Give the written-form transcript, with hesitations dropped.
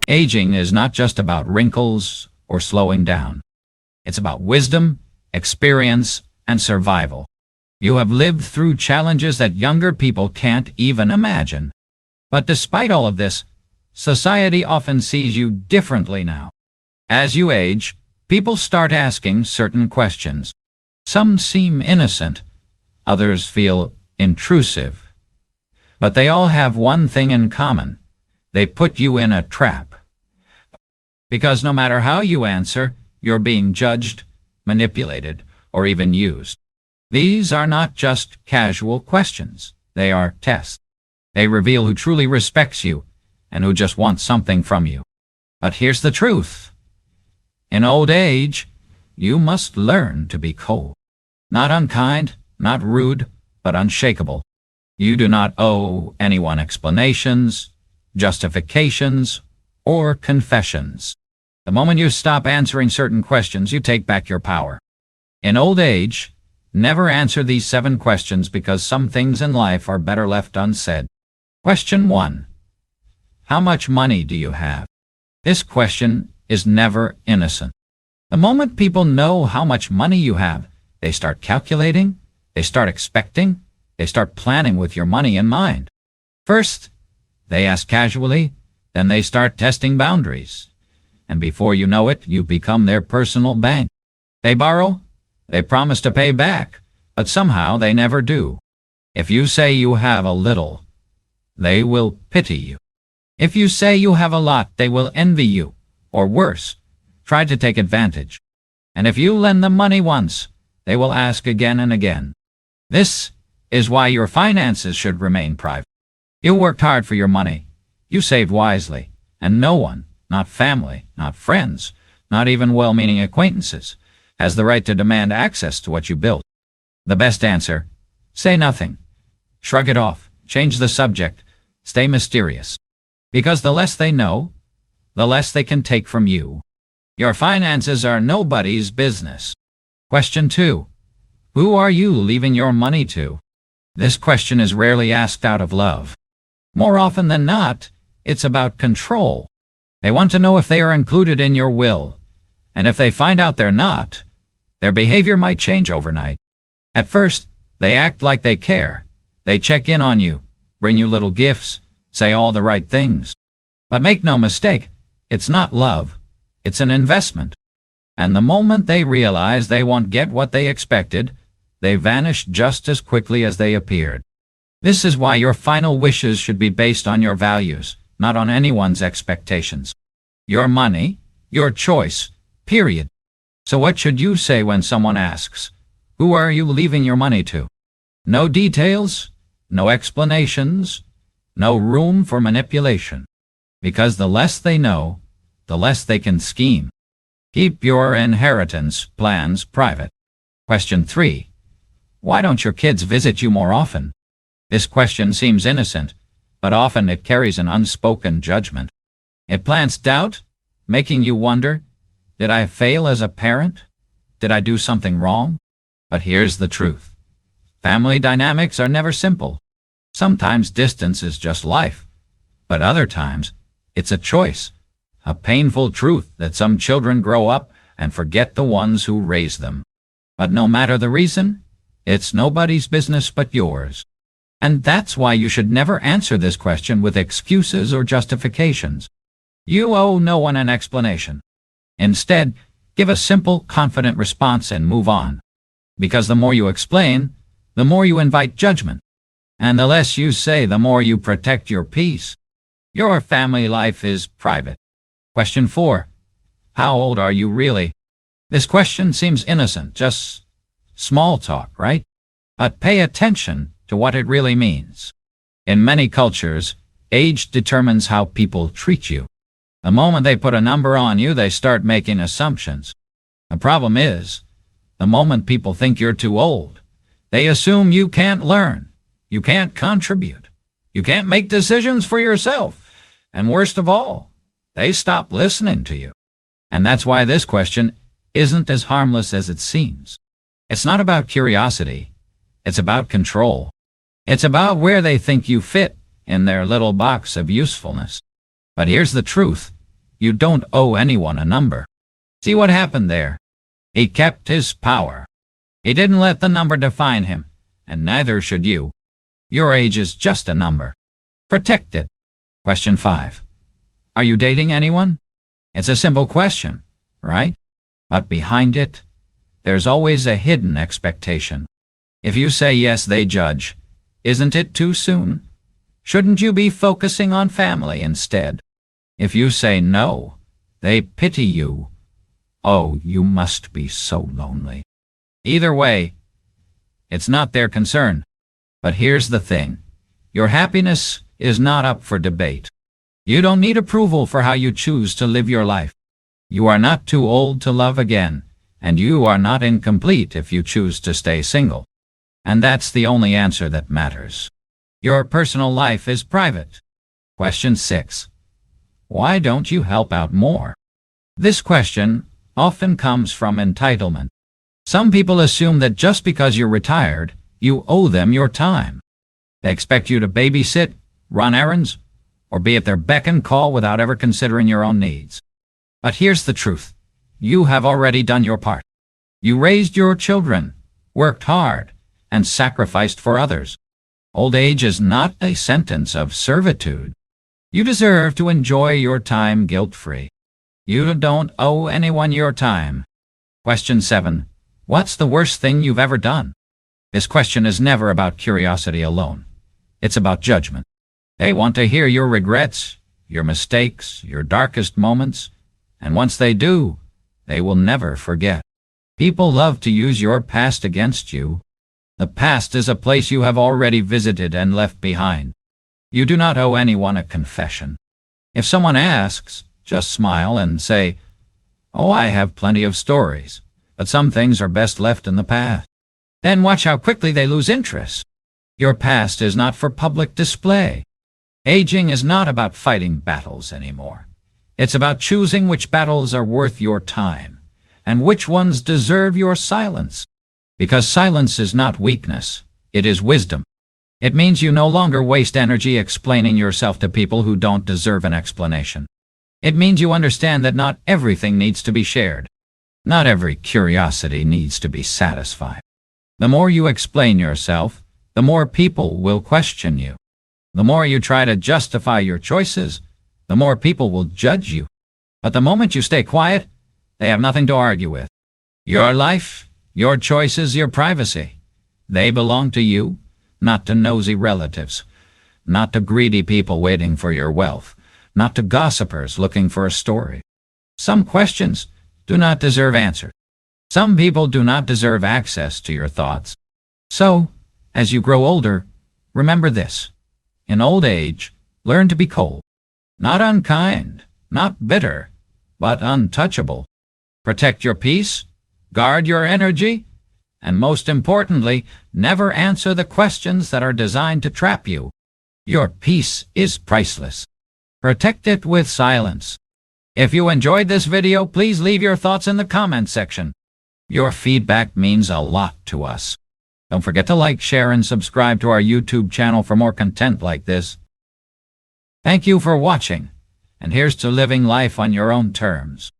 Aging is not just about wrinkles or slowing down. It's about wisdom, experience, and survival. You have lived through challenges that younger people can't even imagine. But despite all of this, society often sees you differently now. As you age, people start asking certain questions. Some seem innocent, others feel intrusive. But they all have one thing in common. They put you in a trap. Because no matter how you answer, you're being judged, manipulated, or even used. These are not just casual questions. They are tests. They reveal who truly respects you and who just wants something from you. But here's the truth. In old age, you must learn to be cold. Not unkind, not rude, but unshakable. You do not owe anyone explanations, justifications, or confessions. The moment you stop answering certain questions, you take back your power. In old age, never answer these 7 questions because some things in life are better left unsaid. Question 1. How much money do you have? This question is never innocent. The moment people know how much money you have, they start calculating, they start expecting, they start planning with your money in mind. First, they ask casually, then they start testing boundaries. And before you know it, you become their personal bank. They borrow, they promise to pay back, but somehow they never do. If you say you have a little, they will pity you. If you say you have a lot, they will envy you, or worse, try to take advantage. And if you lend them money once, they will ask again and again. This is why your finances should remain private. You worked hard for your money. You saved wisely, and no one, not family, not friends, not even well-meaning acquaintances, has the right to demand access to what you built. The best answer: say nothing. Shrug it off. Change the subject. Stay mysterious. Because the less they know, the less they can take from you. Your finances are nobody's business. Question 2. Who are you leaving your money to? This question is rarely asked out of love. More often than not, it's about control. They want to know if they are included in your will, and if they find out they're not, their behavior might change overnight. At first, they act like they care. They check in on you, bring you little gifts, say all the right things. But make no mistake, it's not love. It's an investment. And the moment they realize they won't get what they expected, they vanish just as quickly as they appeared. This is why your final wishes should be based on your values, not on anyone's expectations. Your money, your choice, period. So what should you say when someone asks, who are you leaving your money to? No details, no explanations, no room for manipulation. Because the less they know, the less they can scheme. Keep your inheritance plans private. Question 3. Why don't your kids visit you more often? This question seems innocent, but often it carries an unspoken judgment. It plants doubt, making you wonder, did I fail as a parent? Did I do something wrong? But here's the truth. Family dynamics are never simple. Sometimes distance is just life, but other times it's a choice, a painful truth that some children grow up and forget the ones who raised them. But no matter the reason, it's nobody's business but yours. And that's why you should never answer this question with excuses or justifications. You owe no one an explanation. Instead, give a simple, confident response and move on. Because the more you explain, the more you invite judgment. And the less you say, the more you protect your peace. Your family life is private. Question 4. How old are you really? This question seems innocent, just small talk, right? But pay attention to what it really means. In many cultures, age determines how people treat you. The moment they put a number on you, they start making assumptions. The problem is, the moment people think you're too old, they assume you can't learn, you can't contribute, you can't make decisions for yourself, and worst of all, they stop listening to you. And that's why this question isn't as harmless as it seems. It's not about curiosity, it's about control. It's about where they think you fit in their little box of usefulness. But here's the truth. You don't owe anyone a number. See what happened there? He kept his power. He didn't let the number define him, and neither should you. Your age is just a number. Protect it. Question 5. Are you dating anyone? It's a simple question, right? But behind it, there's always a hidden expectation. If you say yes, they judge. Isn't it too soon? Shouldn't you be focusing on family instead? If you say no, they pity you. Oh, you must be so lonely. Either way, it's not their concern. But here's the thing. Your happiness is not up for debate. You don't need approval for how you choose to live your life. You are not too old to love again, and you are not incomplete if you choose to stay single. And that's the only answer that matters. Your personal life is private. Question 6. Why don't you help out more? This question often comes from entitlement. Some people assume that just because you're retired, you owe them your time. They expect you to babysit, run errands, or be at their beck and call without ever considering your own needs. But here's the truth. You have already done your part. You raised your children, worked hard, and sacrificed for others. Old age is not a sentence of servitude. You deserve to enjoy your time guilt-free. You don't owe anyone your time. Question 7. What's the worst thing you've ever done? This question is never about curiosity alone. It's about judgment. They want to hear your regrets, your mistakes, your darkest moments, and once they do, they will never forget. People love to use your past against you. The past is a place you have already visited and left behind. You do not owe anyone a confession. If someone asks, just smile and say, "Oh, I have plenty of stories, but some things are best left in the past." Then watch how quickly they lose interest. Your past is not for public display. Aging is not about fighting battles anymore. It's about choosing which battles are worth your time and which ones deserve your silence. Because silence is not weakness, it is wisdom. It means you no longer waste energy explaining yourself to people who don't deserve an explanation. It means you understand that not everything needs to be shared. Not every curiosity needs to be satisfied. The more you explain yourself, the more people will question you. The more you try to justify your choices, the more people will judge you. But the moment you stay quiet, they have nothing to argue with. Your life, your choices, your privacy, they belong to you, not to nosy relatives, not to greedy people waiting for your wealth, not to gossipers looking for a story. Some questions do not deserve answers. Some people do not deserve access to your thoughts. So, as you grow older, remember this. In old age, learn to be cold. Not unkind, not bitter, but untouchable. Protect your peace, guard your energy, and most importantly, never answer the questions that are designed to trap you. Your peace is priceless. Protect it with silence. If you enjoyed this video, please leave your thoughts in the comment section. Your feedback means a lot to us. Don't forget to like, share, and subscribe to our YouTube channel for more content like this. Thank you for watching, and here's to living life on your own terms.